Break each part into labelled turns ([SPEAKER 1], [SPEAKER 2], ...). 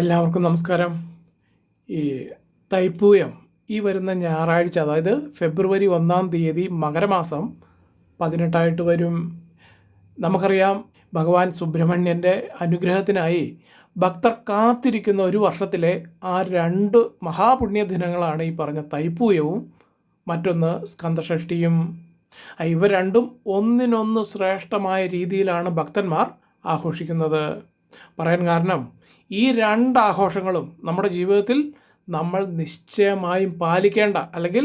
[SPEAKER 1] എല്ലാവർക്കും നമസ്കാരം. ഈ തൈപ്പൂയം ഈ വരുന്ന ഞായറാഴ്ച, അതായത് ഫെബ്രുവരി 1 മകരമാസം 18 വരും. നമുക്കറിയാം, ഭഗവാൻ സുബ്രഹ്മണ്യൻ്റെ അനുഗ്രഹത്തിനായി ഭക്തർ കാത്തിരിക്കുന്ന ഒരു വർഷത്തിലെ ആ 2 മഹാപുണ്യ ദിനങ്ങളാണ് ഈ പറഞ്ഞ തൈപ്പൂയവും മറ്റൊന്ന് സ്കന്ദഷഷ്ഠിയും. ഇവ രണ്ടും ഒന്നിനൊന്ന് ശ്രേഷ്ഠമായ രീതിയിലാണ് ഭക്തന്മാർ ആഘോഷിക്കുന്നത്. പറയാൻ കാരണം, ഈ 2 ആഘോഷങ്ങളും നമ്മുടെ ജീവിതത്തിൽ നമ്മൾ നിശ്ചയമായും പാലിക്കേണ്ട അല്ലെങ്കിൽ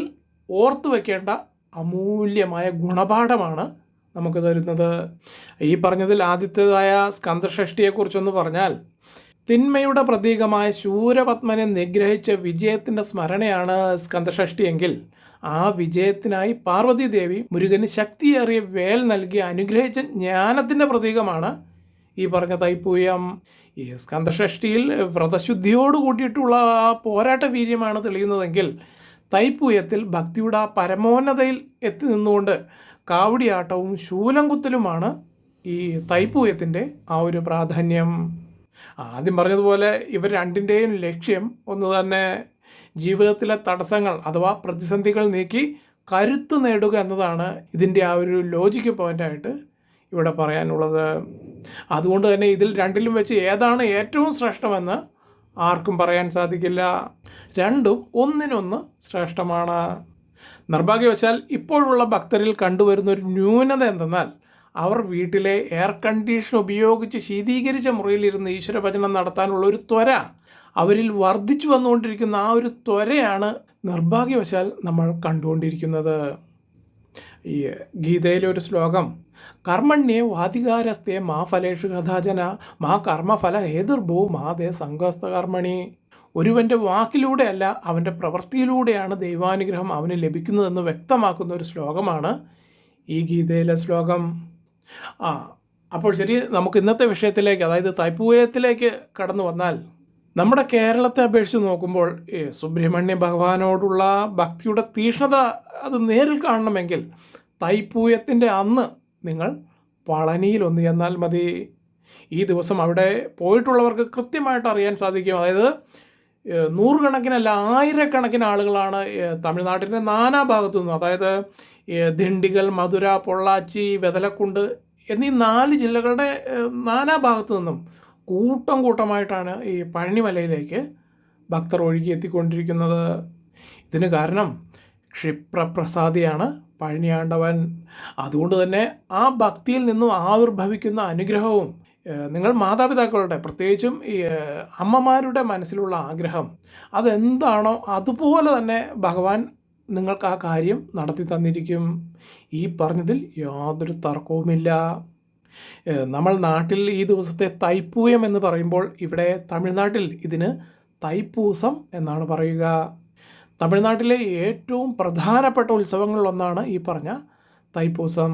[SPEAKER 1] ഓർത്തു വയ്ക്കേണ്ട അമൂല്യമായ ഗുണപാഠമാണ് നമുക്ക് തരുന്നത്. ഈ പറഞ്ഞതിൽ ആദ്യത്തേതായ സ്കന്ദഷഷ്ഠിയെക്കുറിച്ചൊന്ന് പറഞ്ഞാൽ, തിന്മയുടെ പ്രതീകമായ ശൂരപത്മനെ നിഗ്രഹിച്ച വിജയത്തിൻ്റെ സ്മരണയാണ് സ്കന്ദഷഷ്ഠിയെങ്കിൽ, ആ വിജയത്തിനായി പാർവതീദേവി മുരുകന് ശക്തിയേറിയ വേൽ നൽകി അനുഗ്രഹിച്ച ജ്ഞാനത്തിൻ്റെ പ്രതീകമാണ് ഈ പറഞ്ഞ തൈപ്പൂയം. ഈ സ്കന്ദഷഷ്ഠിയിൽ വ്രതശുദ്ധിയോട് കൂട്ടിയിട്ടുള്ള ആ പോരാട്ട വീര്യമാണ് തെളിയുന്നതെങ്കിൽ, തൈപ്പൂയത്തിൽ ഭക്തിയുടെ ആ പരമോന്നതയിൽ എത്തി നിന്നുകൊണ്ട് കാവടിയാട്ടവും ശൂലംകുത്തലുമാണ് ഈ തൈപ്പൂയത്തിൻ്റെ ആ ഒരു പ്രാധാന്യം. ആദ്യം പറഞ്ഞതുപോലെ ഇവർ രണ്ടിൻ്റെയും ലക്ഷ്യം ഒന്ന് തന്നെ: ജീവിതത്തിലെ തടസ്സങ്ങൾ അഥവാ പ്രതിസന്ധികൾ നീക്കി കരുത്ത് നേടുക എന്നതാണ് ഇതിൻ്റെ ആ ഒരു ലോജിക്ക് പോയിൻ്റായിട്ട് ഇവിടെ പറയാനുള്ളത്. അതുകൊണ്ട് തന്നെ ഇതിൽ രണ്ടിലും വെച്ച് ഏതാണ് ഏറ്റവും ശ്രേഷ്ഠമെന്ന് ആർക്കും പറയാൻ സാധിക്കില്ല. രണ്ടും ഒന്നിനൊന്ന് ശ്രേഷ്ഠമാണ്. നിർഭാഗ്യവശാൽ ഇപ്പോഴുള്ള ഭക്തരിൽ കണ്ടുവരുന്ന ഒരു ന്യൂനത എന്തെന്നാൽ, അവർ വീട്ടിലെ എയർ കണ്ടീഷൻ ഉപയോഗിച്ച് ശീതീകരിച്ച മുറിയിലിരുന്ന് ഈശ്വരഭജനം നടത്താനുള്ള ഒരു ത്വര അവരിൽ വർദ്ധിച്ചു വന്നുകൊണ്ടിരിക്കുന്ന ആ ഒരു ത്വരയാണ് നിർഭാഗ്യവശാൽ നമ്മൾ കണ്ടുകൊണ്ടിരിക്കുന്നത്. ഈ ഗീതയിലെ ഒരു ശ്ലോകം: കർമ്മണ്യേ വാധികാരസ്തേ മാ ഫലേഷു കഥാചന മാ കർമ്മഫല ഹേതുർഭൂ മാതേ സംഘസ്ഥ കർമ്മണി. ഒരുവൻ്റെ വാക്കിലൂടെയല്ല, അവൻ്റെ പ്രവൃത്തിയിലൂടെയാണ് ദൈവാനുഗ്രഹം അവന് ലഭിക്കുന്നതെന്ന് വ്യക്തമാക്കുന്ന ഒരു ശ്ലോകമാണ് ഈ ഗീതയിലെ ശ്ലോകം. അപ്പോൾ ശരി, നമുക്ക് ഇന്നത്തെ വിഷയത്തിലേക്ക്, അതായത് തൈപ്പൂയത്തിലേക്ക് കടന്നു വന്നാൽ, നമ്മുടെ കേരളത്തെ അപേക്ഷിച്ച് നോക്കുമ്പോൾ സുബ്രഹ്മണ്യ ഭഗവാനോടുള്ള ഭക്തിയുടെ തീക്ഷ്ണത അത് നേരിൽ കാണണമെങ്കിൽ തൈപ്പൂയത്തിൻ്റെ അന്ന് നിങ്ങൾ പളനിയിൽ ഒന്ന് ചെന്നാൽ മതി. ഈ ദിവസം അവിടെ പോയിട്ടുള്ളവർക്ക് കൃത്യമായിട്ട് അറിയാൻ സാധിക്കും. അതായത് നൂറുകണക്കിനല്ല, ആയിരക്കണക്കിന് ആളുകളാണ് തമിഴ്നാട്ടിൻ്റെ നാനാഭാഗത്തു നിന്നും, അതായത് ദിണ്ടിഗൽ, മധുര, പൊള്ളാച്ചി, വെതലക്കുണ്ട് എന്നീ 4 ജില്ലകളുടെ നാനാഭാഗത്തു നിന്നും കൂട്ടം കൂട്ടമായിട്ടാണ് ഈ പഴനിമലയിലേക്ക് ഭക്തർ ഒഴുകി എത്തിക്കൊണ്ടിരിക്കുന്നത്. ഇതിന് കാരണം ക്ഷിപ്രപ്രസാദിയാണ് പഴനിയാണ്ടവൻ. അതുകൊണ്ട് തന്നെ ആ ഭക്തിയിൽ നിന്നും ആവിർഭവിക്കുന്ന അനുഗ്രഹവും, നിങ്ങൾ മാതാപിതാക്കളുടെ, പ്രത്യേകിച്ചും ഈ അമ്മമാരുടെ മനസ്സിലുള്ള ആഗ്രഹം അതെന്താണോ അതുപോലെ തന്നെ ഭഗവാൻ നിങ്ങൾക്ക് ആ കാര്യം നടത്തി തന്നിരിക്കും. ഈ പറഞ്ഞതിൽ യാതൊരു തർക്കവുമില്ല. നമ്മൾ നാട്ടിൽ ഈ ദിവസത്തെ തൈപ്പൂയം എന്ന് പറയുമ്പോൾ, ഇവിടെ തമിഴ്നാട്ടിൽ ഇതിന് തൈപ്പൂസം എന്നാണ് പറയുക. തമിഴ്നാട്ടിലെ ഏറ്റവും പ്രധാനപ്പെട്ട ഉത്സവങ്ങളിലൊന്നാണ് ഈ പറഞ്ഞ തൈപ്പൂസം.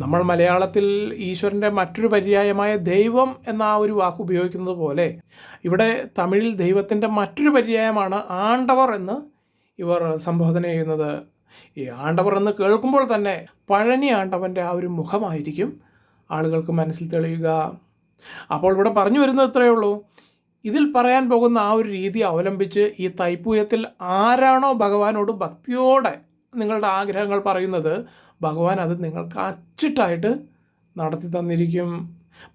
[SPEAKER 1] നമ്മൾ മലയാളത്തിൽ ഈശ്വരൻ്റെ മറ്റൊരു പര്യായമായ ദൈവം എന്ന ആ ഒരു വാക്ക് ഉപയോഗിക്കുന്നത് പോലെ, ഇവിടെ തമിഴിൽ ദൈവത്തിൻ്റെ മറ്റൊരു പര്യായമാണ് ആണ്ടവർ എന്ന് ഇവർ സംബോധന ചെയ്യുന്നത്. ഈ ആണ്ടവർ എന്ന് കേൾക്കുമ്പോൾ തന്നെ പഴനി ആണ്ടവൻ്റെ ആ ഒരു മുഖമായിരിക്കും ആളുകൾക്ക് മനസ്സിൽ തെളിയുക. അപ്പോൾ ഇവിടെ പറഞ്ഞു വരുന്നത് ഇത്രയേ ഉള്ളൂ: ഇതിൽ പറയാൻ പോകുന്ന ആ ഒരു രീതി അവലംബിച്ച് ഈ തൈപ്പൂയത്തിൽ ആരാണോ ഭഗവാനോട് ഭക്തിയോടെ നിങ്ങളുടെ ആഗ്രഹങ്ങൾ പറയുന്നത്, ഭഗവാൻ അത് നിങ്ങൾക്ക് അച്ചിട്ടായിട്ട് നടത്തി തന്നിരിക്കും.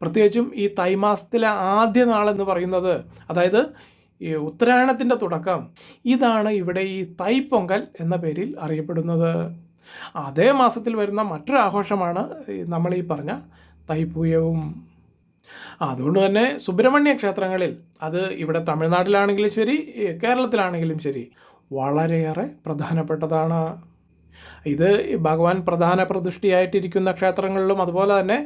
[SPEAKER 1] പ്രത്യേകിച്ചും ഈ തൈമാസത്തിലെ ആദ്യ നാളെന്ന് പറയുന്നത്, അതായത് ഈ ഉത്തരായണത്തിൻ്റെ തുടക്കം, ഇതാണ് ഇവിടെ ഈ തൈപ്പൊങ്കൽ എന്ന പേരിൽ അറിയപ്പെടുന്നത്. അതേ മാസത്തിൽ വരുന്ന മറ്റൊരു ആഘോഷമാണ് നമ്മൾ ഈ പറഞ്ഞ തൈപ്പൂയവും. അതുകൊണ്ട് തന്നെ സുബ്രഹ്മണ്യ ക്ഷേത്രങ്ങളിൽ, അത് ഇവിടെ തമിഴ്നാട്ടിലാണെങ്കിലും ശരി, കേരളത്തിലാണെങ്കിലും ശരി, വളരെയേറെ പ്രധാനപ്പെട്ടതാണ്. ഇത് ഭഗവാൻ പ്രധാന പ്രതിഷ്ഠയായിട്ടിരിക്കുന്ന ക്ഷേത്രങ്ങളിലും അതുപോലെ തന്നെ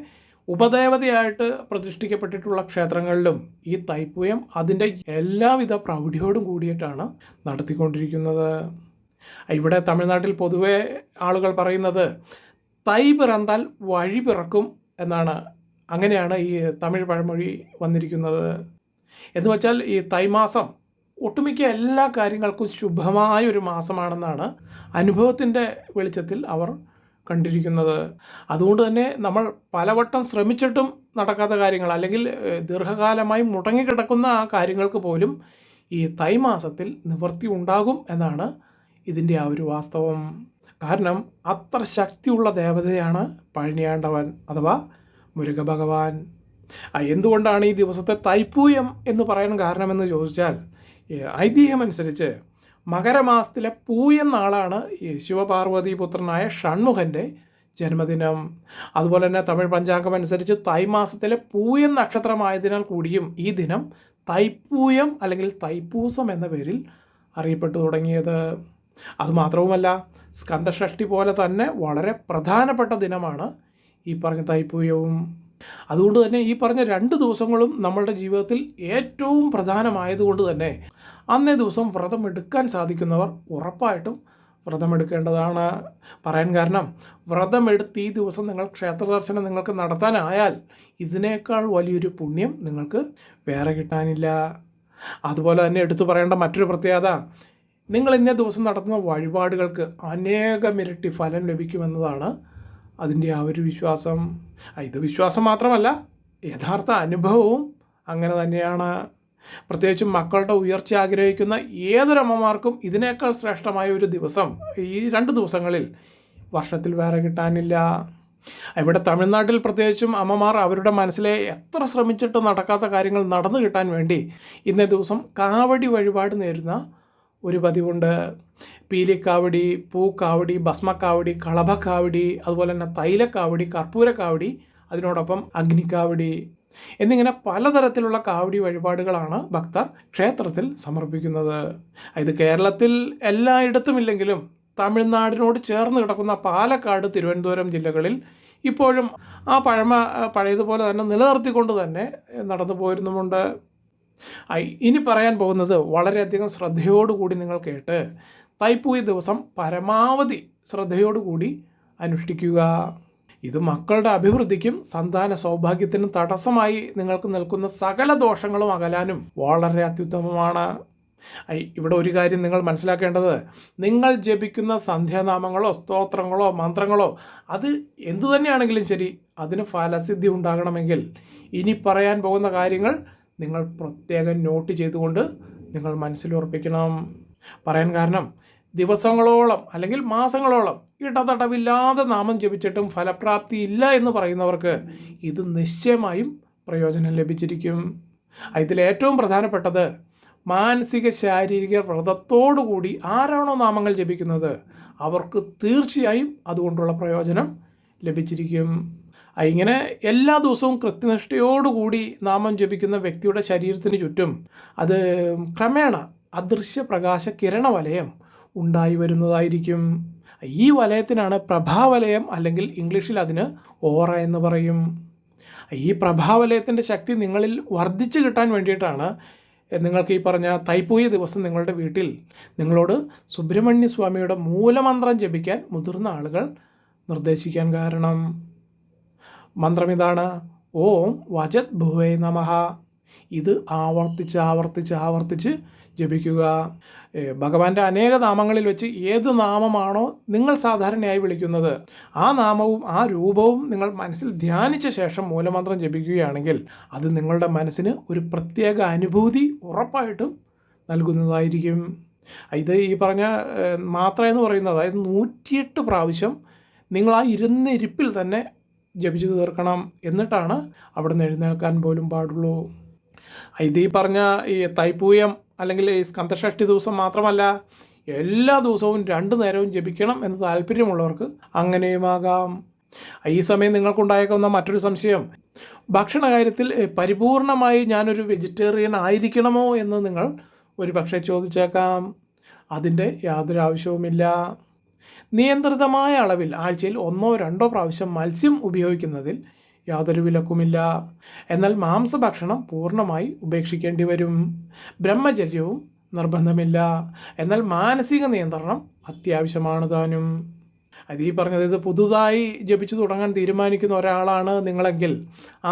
[SPEAKER 1] ഉപദേവതയായിട്ട് പ്രതിഷ്ഠിക്കപ്പെട്ടിട്ടുള്ള ക്ഷേത്രങ്ങളിലും ഈ തൈപ്പൂയം അതിൻ്റെ എല്ലാവിധ പ്രൗഢിയോടും കൂടിയിട്ടാണ് നടത്തിക്കൊണ്ടിരിക്കുന്നത്. ഇവിടെ തമിഴ്നാട്ടിൽ പൊതുവെ ആളുകൾ പറയുന്നത് തൈ പിറന്താൽ വഴി പിറക്കും എന്നാണ്. അങ്ങനെയാണ് ഈ തമിഴ് പഴമൊഴി വന്നിരിക്കുന്നത്. എന്ന് വെച്ചാൽ ഈ തൈമാസം ഒട്ടുമിക്ക എല്ലാ കാര്യങ്ങൾക്കും ശുഭമായ ഒരു മാസമാണെന്നാണ് അനുഭവത്തിൻ്റെ വെളിച്ചത്തിൽ അവർ കണ്ടിരിക്കുന്നത്. അതുകൊണ്ട് തന്നെ നമ്മൾ പലവട്ടം ശ്രമിച്ചിട്ടും നടക്കാത്ത കാര്യങ്ങൾ അല്ലെങ്കിൽ ദീർഘകാലമായി മുടങ്ങിക്കിടക്കുന്ന ആ കാര്യങ്ങൾക്ക് പോലും ഈ തൈമാസത്തിൽ നിവൃത്തി ഉണ്ടാകും എന്നാണ് ഇതിൻ്റെ ആ ഒരു വാസ്തവം. കാരണം അത്ര ശക്തിയുള്ള ദേവതയാണ് പഴനിയാണ്ടവൻ അഥവാ മുരുക ഭഗവാൻ. എന്തുകൊണ്ടാണ് ഈ ദിവസത്തെ തൈപ്പൂയം എന്ന് പറയാൻ കാരണമെന്ന് ചോദിച്ചാൽ, ഐതിഹ്യമനുസരിച്ച് മകരമാസത്തിലെ പൂയം നാളാണ് ഈ ശിവപാർവതി പുത്രനായ ഷൺമുഖൻ്റെ ജന്മദിനം. അതുപോലെ തന്നെ തമിഴ് പഞ്ചാംഗം അനുസരിച്ച് തൈമാസത്തിലെ പൂയം നക്ഷത്രമായതിനാൽ കൂടിയും ഈ ദിനം തൈപ്പൂയം അല്ലെങ്കിൽ തൈപ്പൂസം എന്ന പേരിൽ അറിയപ്പെട്ടു തുടങ്ങിയത്. അതുമാത്രവുമല്ല, സ്കന്ദഷഷ്ടി പോലെ തന്നെ വളരെ പ്രധാനപ്പെട്ട ദിനമാണ് ഈ പറഞ്ഞ തൈപ്പൂയവും. അതുകൊണ്ട് തന്നെ ഈ പറഞ്ഞ 2 ദിവസങ്ങളും നമ്മളുടെ ജീവിതത്തിൽ ഏറ്റവും പ്രധാനമായതുകൊണ്ട് തന്നെ അന്നേ ദിവസം വ്രതമെടുക്കാൻ സാധിക്കുന്നവർ ഉറപ്പായിട്ടും വ്രതമെടുക്കേണ്ടതാണ്. പറയാൻ കാരണം, വ്രതമെടുത്ത് ഈ ദിവസം നിങ്ങൾ ക്ഷേത്ര ദർശനം നിങ്ങൾക്ക് നടത്താനായാൽ ഇതിനേക്കാൾ വലിയൊരു പുണ്യം നിങ്ങൾക്ക് വേറെ കിട്ടാനില്ല. അതുപോലെ തന്നെ എടുത്തു പറയേണ്ട മറ്റൊരു പ്രത്യേകത, നിങ്ങൾ ഇന്നേ ദിവസം നടത്തുന്ന വഴിപാടുകൾക്ക് അനേകമിരട്ടി ഫലം ലഭിക്കുമെന്നതാണ് അതിൻ്റെ ആ ഒരു വിശ്വാസം. ഇത് വിശ്വാസം മാത്രമല്ല, യഥാർത്ഥ അനുഭവവും അങ്ങനെ തന്നെയാണ്. പ്രത്യേകിച്ചും മക്കളുടെ ഉയർച്ച ആഗ്രഹിക്കുന്ന ഏതൊരമ്മമാർക്കും ഇതിനേക്കാൾ ശ്രേഷ്ഠമായ ഒരു ദിവസം ഈ 2 ദിവസങ്ങളിൽ വർഷത്തിൽ വേറെ കിട്ടാനില്ല. ഇവിടെ തമിഴ്നാട്ടിൽ പ്രത്യേകിച്ചും അമ്മമാർ അവരുടെ മനസ്സിലെ എത്ര ശ്രമിച്ചിട്ട് നടക്കാത്ത കാര്യങ്ങൾ നടന്നു കിട്ടാൻ വേണ്ടി ഇന്നേ ദിവസം കാവടി വഴിപാട് നേരുന്ന ഒരു പതിവുണ്ട്. പീലിക്കാവടി, പൂക്കാവടി, ഭസ്മക്കാവടി, കളഭക്കാവടി, അതുപോലെ തന്നെ തൈലക്കാവടി, കർപ്പൂരക്കാവടി, അതിനോടൊപ്പം അഗ്നിക്കാവടി എന്നിങ്ങനെ പലതരത്തിലുള്ള കാവടി വഴിപാടുകളാണ് ഭക്തർ ക്ഷേത്രത്തിൽ സമർപ്പിക്കുന്നത്. ഇത് കേരളത്തിൽ എല്ലായിടത്തുമില്ലെങ്കിലും തമിഴ്നാടിനോട് ചേർന്ന് കിടക്കുന്ന പാലക്കാട്, തിരുവനന്തപുരം ജില്ലകളിൽ ഇപ്പോഴും ആ പഴയതുപോലെ തന്നെ നിലനിർത്തിക്കൊണ്ട് തന്നെ നടന്നു പോരുന്നുമുണ്ട്. ഇനി പറയാൻ പോകുന്നത് വളരെയധികം ശ്രദ്ധയോടുകൂടി നിങ്ങൾ കേട്ട് തൈപ്പൂയ ദിവസം പരമാവധി ശ്രദ്ധയോടുകൂടി അനുഷ്ഠിക്കുക. ഇത് മക്കളുടെ അഭിവൃദ്ധിക്കും സന്താന സൗഭാഗ്യത്തിനും തടസ്സമായി നിങ്ങൾക്ക് നിൽക്കുന്ന സകല ദോഷങ്ങളും അകലാനും വളരെ അത്യുത്തമമാണ്. ഇവിടെ ഒരു കാര്യം നിങ്ങൾ മനസ്സിലാക്കേണ്ടത്, നിങ്ങൾ ജപിക്കുന്ന സന്ധ്യാനാമങ്ങളോ സ്തോത്രങ്ങളോ മന്ത്രങ്ങളോ അത് എന്തു തന്നെയാണെങ്കിലും ശരി, അതിന് ഫലസിദ്ധി ഉണ്ടാകണമെങ്കിൽ ഇനി പറയാൻ പോകുന്ന കാര്യങ്ങൾ നിങ്ങൾ പ്രത്യേകം നോട്ട് ചെയ്തുകൊണ്ട് നിങ്ങൾ മനസ്സിലുറപ്പിക്കണം. പറയാൻ കാരണം, ദിവസങ്ങളോളം അല്ലെങ്കിൽ മാസങ്ങളോളം ഇടതടവില്ലാതെ നാമം ജപിച്ചിട്ടും ഫലപ്രാപ്തി ഇല്ല എന്ന് പറയുന്നവർക്ക് ഇത് നിശ്ചയമായും പ്രയോജനം ലഭിച്ചിരിക്കും. ഇതിലേറ്റവും പ്രധാനപ്പെട്ടത്, മാനസിക ശാരീരിക വ്രതത്തോടുകൂടി ആരാണോ നാമങ്ങൾ ജപിക്കുന്നത് അവർക്ക് തീർച്ചയായും അതുകൊണ്ടുള്ള പ്രയോജനം ലഭിച്ചിരിക്കും. ഇങ്ങനെ എല്ലാ ദിവസവും കൃത്യനിഷ്ഠയോടുകൂടി നാമം ജപിക്കുന്ന വ്യക്തിയുടെ ശരീരത്തിന് ചുറ്റും അത് ക്രമേണ അദൃശ്യ പ്രകാശ കിരണവലയം ഉണ്ടായി വരുന്നതായിരിക്കും. ഈ വലയത്തിനാണ് പ്രഭാവലയം അല്ലെങ്കിൽ ഇംഗ്ലീഷിൽ അതിന് ഓറ എന്ന് പറയും. ഈ പ്രഭാവലയത്തിൻ്റെ ശക്തി നിങ്ങളിൽ വർദ്ധിച്ചു കിട്ടാൻ വേണ്ടിയിട്ടാണ് നിങ്ങൾക്ക് ഈ പറഞ്ഞ തൈപ്പൂയ ദിവസം നിങ്ങളുടെ വീട്ടിൽ നിങ്ങളോട് സുബ്രഹ്മണ്യ സ്വാമിയുടെ മൂലമന്ത്രം ജപിക്കാൻ മുതിർന്ന ആളുകൾ നിർദ്ദേശിക്കാൻ കാരണം. മന്ത്രമിതാണ്: ഓം വജത് ഭുവേ നമഃ. ഇത് ആവർത്തിച്ച് ജപിക്കുക. ഭഗവാന്റെ അനേക നാമങ്ങളിൽ വെച്ച് ഏത് നാമമാണോ നിങ്ങൾ സാധാരണയായി വിളിക്കുന്നത് ആ നാമവും ആ രൂപവും നിങ്ങൾ മനസ്സിൽ ധ്യാനിച്ച ശേഷം മൂലമന്ത്രം ജപിക്കുകയാണെങ്കിൽ അത് നിങ്ങളുടെ മനസ്സിന് ഒരു പ്രത്യേക അനുഭൂതി ഉറപ്പായിട്ടും നൽകുന്നതായിരിക്കും. ഇത് ഈ പറഞ്ഞ മാത്ര എന്ന് പറയുന്നത്, അതായത് 108 പ്രാവശ്യം നിങ്ങൾ ആ ഇരുന്നിരിപ്പിൽ തന്നെ ജപിച്ചു തീർക്കണം. എന്നിട്ടാണ് അവിടെ നിന്ന് എഴുന്നേൽക്കാൻ പോലും പാടുള്ളൂ. ഇത് ഈ പറഞ്ഞ ഈ തൈപ്പൂയം അല്ലെങ്കിൽ ഈ സ്കന്ദഷഷ്ടി ദിവസം മാത്രമല്ല, എല്ലാ ദിവസവും 2 നേരവും ജപിക്കണം എന്ന് താല്പര്യമുള്ളവർക്ക് അങ്ങനെയുമാകാം. ഈ സമയം നിങ്ങൾക്കുണ്ടായേക്കാവുന്ന മറ്റൊരു സംശയം, ഭക്ഷണ കാര്യത്തിൽ പരിപൂർണമായി ഞാനൊരു വെജിറ്റേറിയൻ ആയിരിക്കണമോ എന്ന് നിങ്ങൾ ഒരു പക്ഷേ ചോദിച്ചേക്കാം. അതിൻ്റെ യാതൊരു ആവശ്യവുമില്ല. നിയന്ത്രിതമായ അളവിൽ ആഴ്ചയിൽ 1-2 പ്രാവശ്യം മത്സ്യം ഉപയോഗിക്കുന്നതിൽ യാതൊരു വിലക്കുമില്ല. എന്നാൽ മാംസഭക്ഷണം പൂർണ്ണമായി ഉപേക്ഷിക്കേണ്ടി വരും. ബ്രഹ്മചര്യവും നിർബന്ധമില്ല. എന്നാൽ മാനസിക നിയന്ത്രണം അത്യാവശ്യമാണ് താനും. ഈ പറഞ്ഞത്, ഇത് പുതുതായി ജപിച്ചു തുടങ്ങാൻ തീരുമാനിക്കുന്ന ഒരാളാണ് നിങ്ങളെങ്കിൽ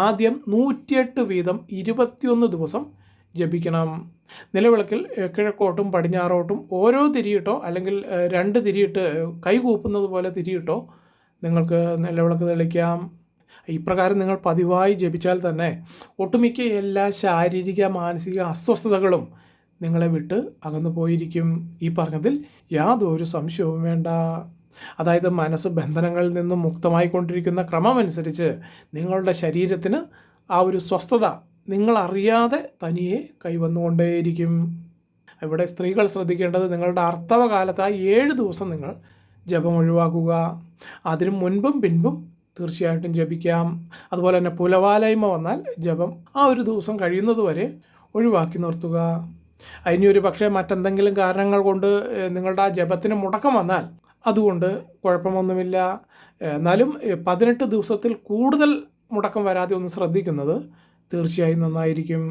[SPEAKER 1] ആദ്യം 108 വീതം 21 ദിവസം ജപിക്കണം. നിലവിളക്കിൽ കിഴക്കോട്ടും പടിഞ്ഞാറോട്ടും ഓരോ തിരിയിട്ടോ അല്ലെങ്കിൽ 2 തിരിയിട്ട് കൈകൂപ്പുന്നത് പോലെ തിരിയിട്ടോ നിങ്ങൾക്ക് നിലവിളക്ക് തെളിക്കാം. ഇപ്രകാരം നിങ്ങൾ പതിവായി ജപിച്ചാൽ തന്നെ ഒട്ടുമിക്ക എല്ലാ ശാരീരിക മാനസിക അസ്വസ്ഥതകളും നിങ്ങളെ വിട്ട് അകന്നു പോയിരിക്കും. ഈ പറഞ്ഞതിൽ യാതൊരു സംശയവും വേണ്ട. അതായത് മനസ്സ് ബന്ധനങ്ങളിൽ നിന്നും മുക്തമായിക്കൊണ്ടിരിക്കുന്ന ക്രമമനുസരിച്ച് നിങ്ങളുടെ ശരീരത്തിന് ആ ഒരു സ്വസ്ഥത നിങ്ങളറിയാതെ തനിയെ കൈവന്നുകൊണ്ടേയിരിക്കും. ഇവിടെ സ്ത്രീകൾ ശ്രദ്ധിക്കേണ്ടത് നിങ്ങളുടെ ആർത്തവ കാലത്ത് ആ 7 ദിവസം നിങ്ങൾ ജപം ഒഴിവാക്കുക. അതിനു മുൻപും പിൻപും തീർച്ചയായിട്ടും ജപിക്കാം. അതുപോലെ തന്നെ പുലവാലായ്മ വന്നാൽ ജപം ആ ഒരു ദിവസം കഴിയുന്നതുവരെ ഒഴിവാക്കി നിർത്തുക. ഇനി ഒരു പക്ഷേ മറ്റെന്തെങ്കിലും കാരണങ്ങൾ കൊണ്ട് നിങ്ങളുടെ ആ ജപത്തിന് മുടക്കം വന്നാൽ അതുകൊണ്ട് കുഴപ്പമൊന്നുമില്ല. എന്നാലും 18 ദിവസത്തിൽ കൂടുതൽ മുടക്കം വരാതെ ഒന്ന് ശ്രദ്ധിക്കുന്നത് തീർച്ചയായും നന്നായിരിക്കും.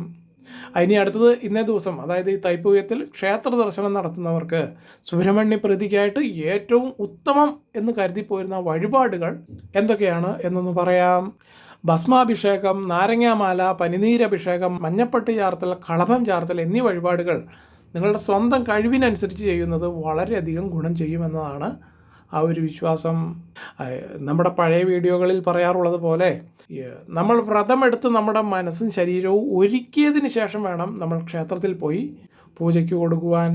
[SPEAKER 1] ഇനി അടുത്തത് ഇന്നേ ദിവസം, അതായത് ഈ തൈപ്പൂയത്തിൽ ക്ഷേത്ര ദർശനം നടത്തുന്നവർക്ക് സുബ്രഹ്മണ്യ പ്രീതിക്കായിട്ട് ഏറ്റവും ഉത്തമം എന്ന് കരുതിപ്പോരുന്ന വഴിപാടുകൾ എന്തൊക്കെയാണ് എന്നൊന്ന് പറയാം. ഭസ്മാഭിഷേകം, നാരങ്ങാമാല, പനിനീരഭിഷേകം, മഞ്ഞപ്പട്ട് ചാർത്തൽ, കളഭം ചാർത്തൽ എന്നീ വഴിപാടുകൾ നിങ്ങളുടെ സ്വന്തം കഴിവിനനുസരിച്ച് ചെയ്യുന്നത് വളരെയധികം ഗുണം ചെയ്യുമെന്നതാണ് ആ ഒരു വിശ്വാസം. നമ്മുടെ പഴയ വീഡിയോകളിൽ പറയാറുള്ളത് പോലെ നമ്മൾ വ്രതമെടുത്ത് നമ്മുടെ മനസ്സും ശരീരവും ഒരുക്കിയതിന് ശേഷം വേണം നമ്മൾ ക്ഷേത്രത്തിൽ പോയി പൂജയ്ക്ക് കൊടുക്കുവാൻ.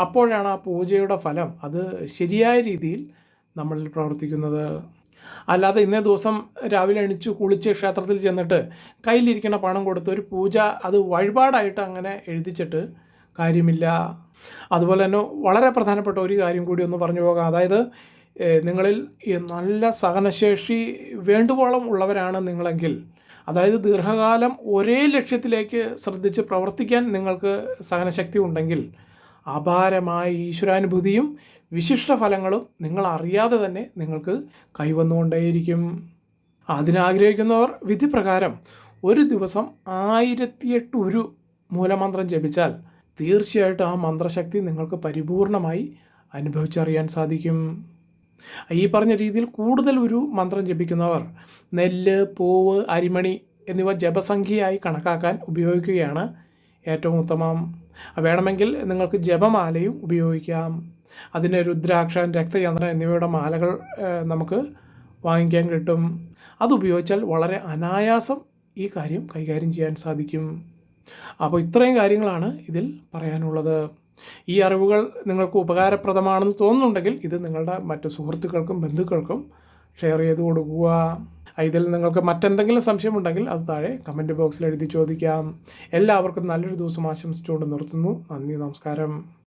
[SPEAKER 1] അപ്പോഴാണ് ആ പൂജയുടെ ഫലം അത് ശരിയായ രീതിയിൽ നമ്മളിൽ പ്രവർത്തിക്കുന്നത്. അല്ലാതെ ഇന്നേ ദിവസം രാവിലെ എണീച്ച് കുളിച്ച് ക്ഷേത്രത്തിൽ ചെന്നിട്ട് കയ്യിലിരിക്കുന്ന പണം കൊടുത്ത് ഒരു പൂജ അത് വഴിപാടായിട്ട് അങ്ങനെ എഴുതിച്ചിട്ട് കാര്യമില്ല. അതുപോലെ തന്നെ വളരെ പ്രധാനപ്പെട്ട ഒരു കാര്യം കൂടി ഒന്ന് പറഞ്ഞു പോകാം. അതായത് നിങ്ങളിൽ നല്ല സഹനശേഷി വേണ്ടുവോളം ഉള്ളവരാണ് നിങ്ങളെങ്കിൽ, അതായത് ദീർഘകാലം ഒരേ ലക്ഷ്യത്തിലേക്ക് ശ്രദ്ധിച്ച് പ്രവർത്തിക്കാൻ നിങ്ങൾക്ക് സഹനശക്തി ഉണ്ടെങ്കിൽ അപാരമായ ഈശ്വരാനുഭൂതിയും വിശിഷ്ട ഫലങ്ങളും നിങ്ങൾ അറിയാതെ തന്നെ നിങ്ങൾക്ക് കൈവന്നുകൊണ്ടേയിരിക്കും. അതിനാഗ്രഹിക്കുന്നവർ വിധിപ്രകാരം ഒരു ദിവസം 1008 ഉരു മൂലമന്ത്രം ജപിച്ചാൽ തീർച്ചയായിട്ടും ആ മന്ത്രശക്തി നിങ്ങൾക്ക് പരിപൂർണമായി അനുഭവിച്ചറിയാൻ സാധിക്കും. ഈ പറഞ്ഞ രീതിയിൽ കൂടുതൽ ഒരു മന്ത്രം ജപിക്കുന്നവർ നെല്ല്, പൂവ്, അരിമണി എന്നിവ ജപസംഖ്യയായി കണക്കാക്കാൻ ഉപയോഗിക്കുകയാണ് ഏറ്റവും ഉത്തമം. വേണമെങ്കിൽ നിങ്ങൾക്ക് ജപമാലയും ഉപയോഗിക്കാം. അതിന് രുദ്രാക്ഷൻ, രക്തചന്ദ്രൻ എന്നിവയുടെ മാലകൾ നമുക്ക് വാങ്ങിക്കാൻ കിട്ടും. അതുപയോഗിച്ചാൽ വളരെ അനായാസം ഈ കാര്യം കൈകാര്യം ചെയ്യാൻ സാധിക്കും. അപ്പോൾ ഇത്രയും കാര്യങ്ങളാണ് ഇതിൽ പറയാനുള്ളത്. ഈ അറിവുകൾ നിങ്ങൾക്ക് ഉപകാരപ്രദമാണെന്ന് തോന്നുന്നുണ്ടെങ്കിൽ ഇത് നിങ്ങളുടെ മറ്റു സുഹൃത്തുക്കൾക്കും ബന്ധുക്കൾക്കും ഷെയർ ചെയ്ത് കൊടുക്കുക. ഇതിൽ നിങ്ങൾക്ക് മറ്റെന്തെങ്കിലും സംശയമുണ്ടെങ്കിൽ അത് താഴെ കമൻറ്റ് ബോക്സിൽ എഴുതി ചോദിക്കാം. എല്ലാവർക്കും നല്ലൊരു ദിവസം ആശംസിച്ചുകൊണ്ട് നിർത്തുന്നു. നന്ദി, നമസ്കാരം.